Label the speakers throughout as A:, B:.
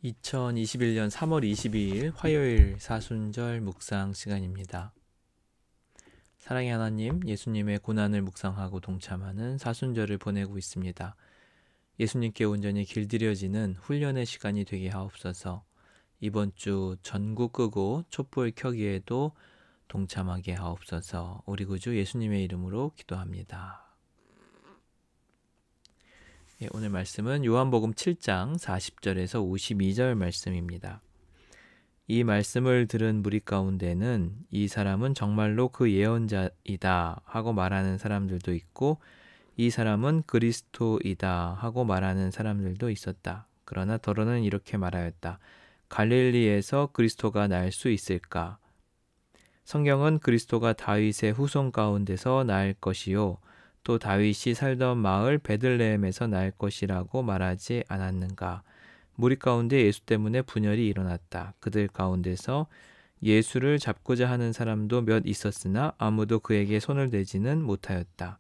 A: 2021년 3월 22일 화요일 사순절 묵상 시간입니다. 사랑의 하나님, 예수님의 고난을 묵상하고 동참하는 사순절을 보내고 있습니다. 예수님께 온전히 길들여지는 훈련의 시간이 되게 하옵소서. 이번 주 전구 끄고 촛불 켜기에도 동참하게 하옵소서. 우리 구주 예수님의 이름으로 기도합니다. 오늘 말씀은 요한복음 7장 40절에서 52절 말씀입니다. 이 말씀을 들은 무리 가운데는 이 사람은 정말로 그 예언자이다 하고 말하는 사람들도 있고 이 사람은 그리스도이다 하고 말하는 사람들도 있었다. 그러나 더러는 이렇게 말하였다. 갈릴리에서 그리스도가 날 수 있을까? 성경은 그리스도가 다윗의 후손 가운데서 날 것이요 또 다윗이 살던 마을 베들레헴에서 날 것이라고 말하지 않았는가? 무리 가운데 예수 때문에 분열이 일어났다. 그들 가운데서 예수를 잡고자 하는 사람도 몇 있었으나 아무도 그에게 손을 대지는 못하였다.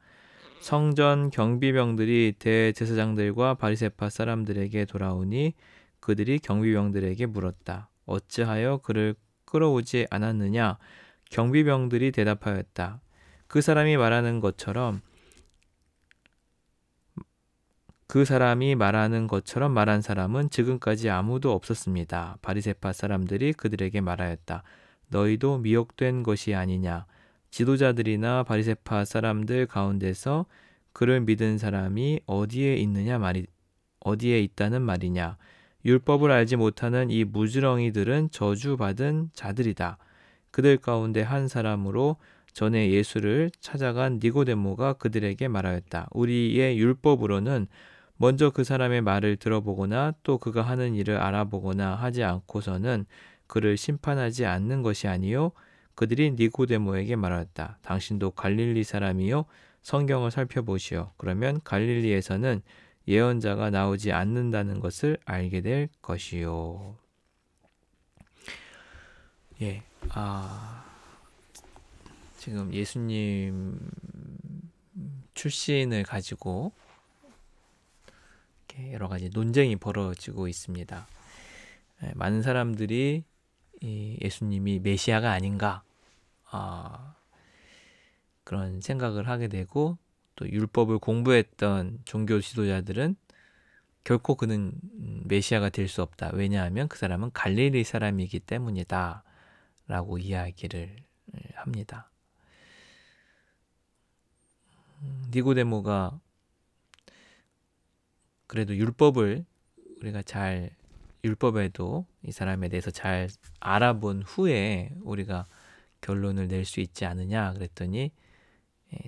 A: 성전 경비병들이 대제사장들과 바리새파 사람들에게 돌아오니 그들이 경비병들에게 물었다. 어찌하여 그를 끌어오지 않았느냐? 경비병들이 대답하였다. 그 사람이 말하는 것처럼 말한 사람은 지금까지 아무도 없었습니다. 바리새파 사람들이 그들에게 말하였다. 너희도 미혹된 것이 아니냐? 지도자들이나 바리새파 사람들 가운데서 그를 믿은 사람이 어디에 있다는 말이냐? 율법을 알지 못하는 이 무지렁이들은 저주받은 자들이다. 그들 가운데 한 사람으로 전에 예수를 찾아간 니고데모가 그들에게 말하였다. 우리의 율법으로는 먼저 그 사람의 말을 들어보거나 또 그가 하는 일을 알아보거나 하지 않고서는 그를 심판하지 않는 것이 아니요. 그들이 니고데모에게 말하였다. 당신도 갈릴리 사람이요. 성경을 살펴보시오. 그러면 갈릴리에서는 예언자가 나오지 않는다는 것을 알게 될 것이요. 지금 예수님 출신을 가지고 여러 가지 논쟁이 벌어지고 있습니다. 많은 사람들이 예수님이 메시아가 아닌가 그런 생각을 하게 되고 또 율법을 공부했던 종교 지도자들은 결코 그는 메시아가 될 수 없다. 왜냐하면 그 사람은 갈릴리 사람이기 때문이다 라고 이야기를 합니다. 니고데모가 그래도 율법에도 이 사람에 대해서 잘 알아본 후에 우리가 결론을 낼 수 있지 않느냐 그랬더니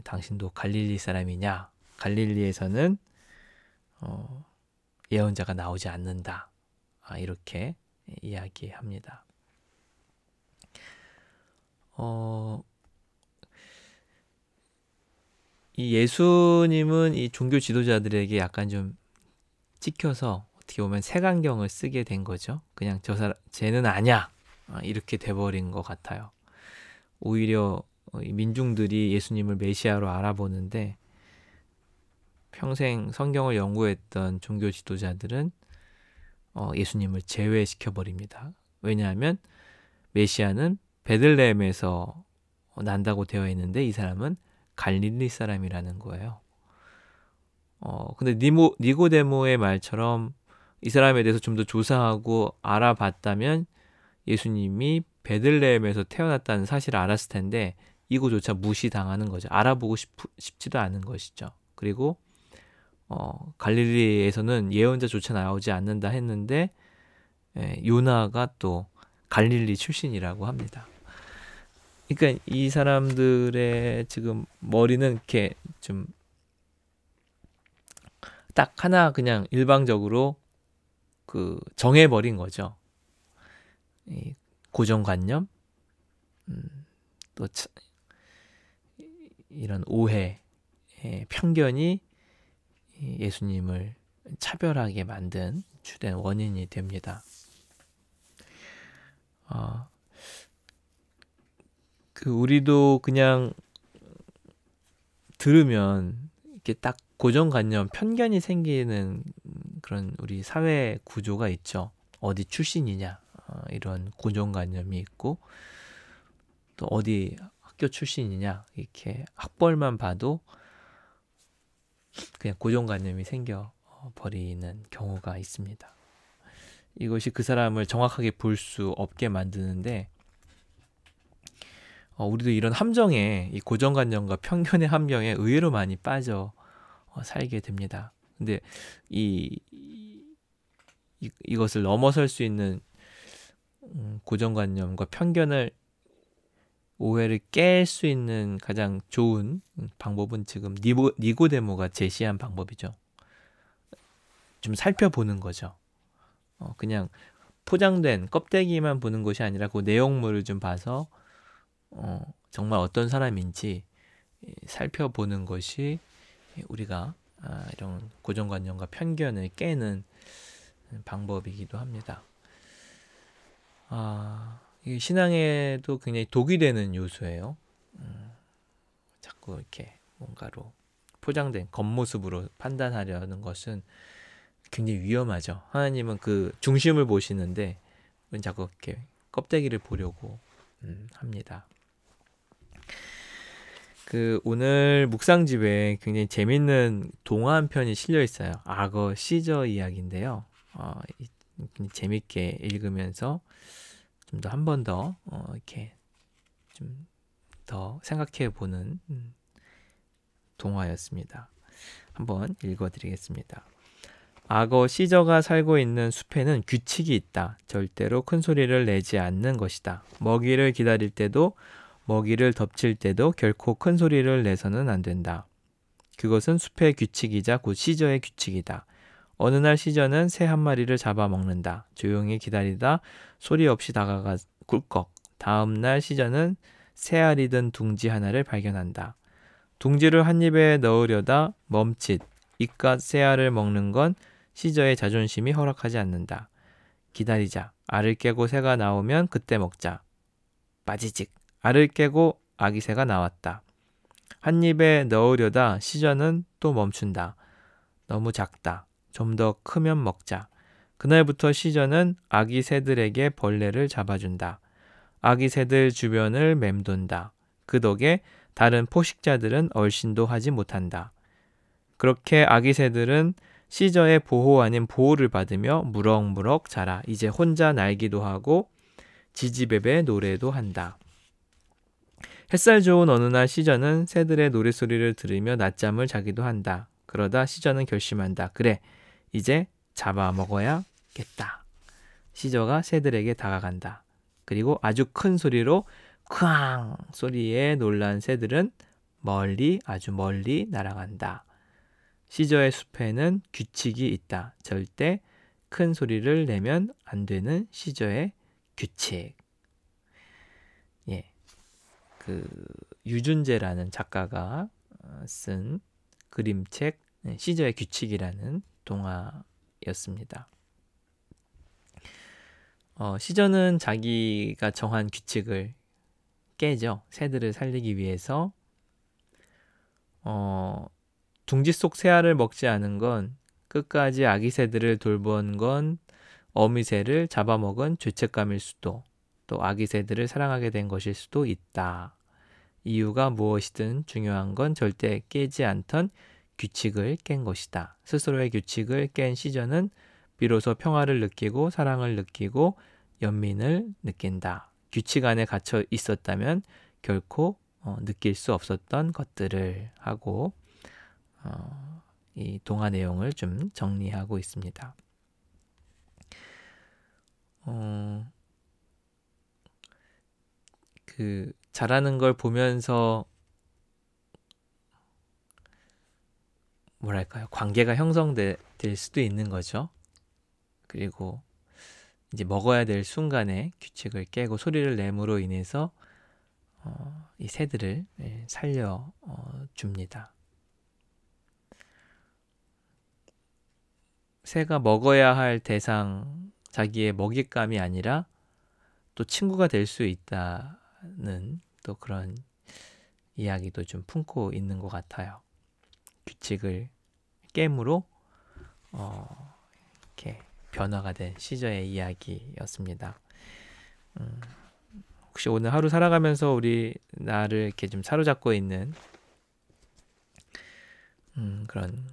A: 당신도 갈릴리 사람이냐? 갈릴리에서는 예언자가 나오지 않는다. 이렇게 이야기합니다. 이 예수님은 이 종교 지도자들에게 약간 좀 찍혀서 어떻게 보면 색안경을 쓰게 된 거죠. 그냥 쟤는 아냐 이렇게 돼버린 것 같아요. 오히려 민중들이 예수님을 메시아로 알아보는데 평생 성경을 연구했던 종교 지도자들은 예수님을 제외시켜버립니다. 왜냐하면 메시아는 베들레헴에서 난다고 되어 있는데 이 사람은 갈릴리 사람이라는 거예요. 근데 니고데모의 말처럼 이 사람에 대해서 좀 더 조사하고 알아봤다면 예수님이 베들레헴에서 태어났다는 사실을 알았을 텐데 이거조차 무시당하는 거죠. 알아보고 싶지도 않은 것이죠. 그리고 갈릴리에서는 예언자조차 나오지 않는다 했는데 요나가 또 갈릴리 출신이라고 합니다. 그러니까 이 사람들의 지금 머리는 이렇게 좀 딱 하나 그냥 일방적으로 정해버린 거죠. 이 고정관념, 또 이런 오해, 편견이 예수님을 차별하게 만든 주된 원인이 됩니다. 우리도 그냥 들으면 이렇게 딱 고정관념, 편견이 생기는 그런 우리 사회 구조가 있죠. 어디 출신이냐 이런 고정관념이 있고, 또 어디 학교 출신이냐 이렇게 학벌만 봐도 그냥 고정관념이 생겨 버리는 경우가 있습니다. 이것이 그 사람을 정확하게 볼 수 없게 만드는데, 우리도 이런 함정에, 이 고정관념과 편견의 함정에 의외로 많이 빠져 살게 됩니다. 근데 이것을 넘어설 수 있는 고정관념과 편견을, 오해를 깰 수 있는 가장 좋은 방법은 지금 니고데모가 제시한 방법이죠. 좀 살펴보는 거죠. 그냥 포장된 껍데기만 보는 것이 아니라 그 내용물을 좀 봐서 정말 어떤 사람인지 살펴보는 것이 우리가 이런 고정관념과 편견을 깨는 방법이기도 합니다. 이 신앙에도 굉장히 독이 되는 요소예요. 자꾸 이렇게 뭔가로 포장된 겉모습으로 판단하려는 것은 굉장히 위험하죠. 하나님은 그 중심을 보시는데 우리는 자꾸 이렇게 껍데기를 보려고 합니다. 오늘 묵상집에 굉장히 재밌는 동화 한 편이 실려 있어요. 악어 시저 이야기인데요. 재밌게 읽으면서 좀 더 한 번 더 이렇게 좀 더 생각해 보는 동화였습니다. 한번 읽어드리겠습니다. 악어 시저가 살고 있는 숲에는 규칙이 있다. 절대로 큰 소리를 내지 않는 것이다. 먹이를 기다릴 때도 먹이를 덮칠 때도 결코 큰 소리를 내서는 안 된다. 그것은 숲의 규칙이자 곧 시저의 규칙이다. 어느 날 시저는 새 한 마리를 잡아먹는다. 조용히 기다리다 소리 없이 다가가 꿀꺽. 다음 날 시저는 새 알이 든 둥지 하나를 발견한다. 둥지를 한 입에 넣으려다 멈칫. 이깟 새 알을 먹는 건 시저의 자존심이 허락하지 않는다. 기다리자. 알을 깨고 새가 나오면 그때 먹자. 빠지직. 알을 깨고 아기 새가 나왔다. 한 입에 넣으려다 시저는 또 멈춘다. 너무 작다. 좀 더 크면 먹자. 그날부터 시저는 아기 새들에게 벌레를 잡아준다. 아기 새들 주변을 맴돈다. 그 덕에 다른 포식자들은 얼씬도 하지 못한다. 그렇게 아기 새들은 시저의 보호 아닌 보호를 받으며 무럭무럭 자라 이제 혼자 날기도 하고 지지배배 노래도 한다. 햇살 좋은 어느 날 시저는 새들의 노랫소리를 들으며 낮잠을 자기도 한다. 그러다 시저는 결심한다. 그래, 이제 잡아먹어야겠다. 시저가 새들에게 다가간다. 그리고 아주 큰 소리로 크앙 소리에 놀란 새들은 멀리, 아주 멀리 날아간다. 시저의 숲에는 규칙이 있다. 절대 큰 소리를 내면 안 되는 시저의 규칙. 예, 유준재라는 작가가 쓴 그림책 시저의 규칙이라는 동화였습니다. 시저는 자기가 정한 규칙을 깨죠. 새들을 살리기 위해서 둥지 속 새알을 먹지 않은 건 끝까지 아기 새들을 돌본 건 어미 새를 잡아먹은 죄책감일 수도, 또 아기 새들을 사랑하게 된 것일 수도 있다. 이유가 무엇이든 중요한 건 절대 깨지 않던 규칙을 깬 것이다. 스스로의 규칙을 깬 시저는 비로소 평화를 느끼고 사랑을 느끼고 연민을 느낀다. 규칙 안에 갇혀 있었다면 결코 느낄 수 없었던 것들을 하고 이 동화 내용을 좀 정리하고 있습니다. 자라는 걸 보면서 뭐랄까요? 관계가 형성될 수도 있는 거죠. 그리고 이제 먹어야 될 순간에 규칙을 깨고 소리를 내므로 인해서 이 새들을 살려 줍니다. 새가 먹어야 할 대상, 자기의 먹잇감이 아니라 또 친구가 될 수 있다는 또 그런 이야기도 좀 품고 있는 것 같아요. 규칙을 깨므로 이렇게 변화가 된 시저의 이야기였습니다. 혹시 오늘 하루 살아가면서 우리 나를 이렇게 좀 사로잡고 있는 그런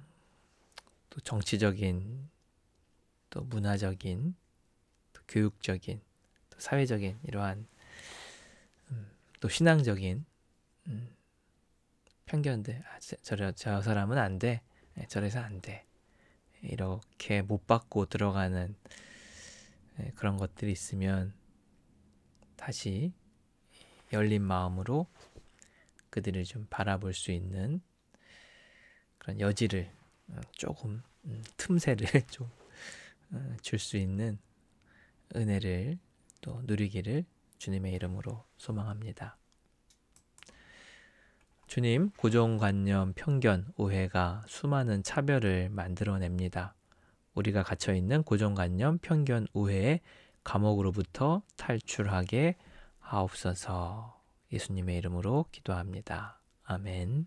A: 또 정치적인, 또 문화적인, 또 교육적인, 또 사회적인 이러한 또 신앙적인 편견들, 저 사람은 안 돼, 저래서 안 돼, 이렇게 못 받고 들어가는 그런 것들이 있으면 다시 열린 마음으로 그들을 좀 바라볼 수 있는 그런 여지를 조금 틈새를 좀 줄 수 있는 은혜를 또 누리기를 주님의 이름으로 소망합니다. 주님, 고정관념, 편견, 오해가 수많은 차별을 만들어냅니다. 우리가 갇혀있는 고정관념, 편견, 오해의 감옥으로부터 탈출하게 하옵소서. 예수님의 이름으로 기도합니다. 아멘.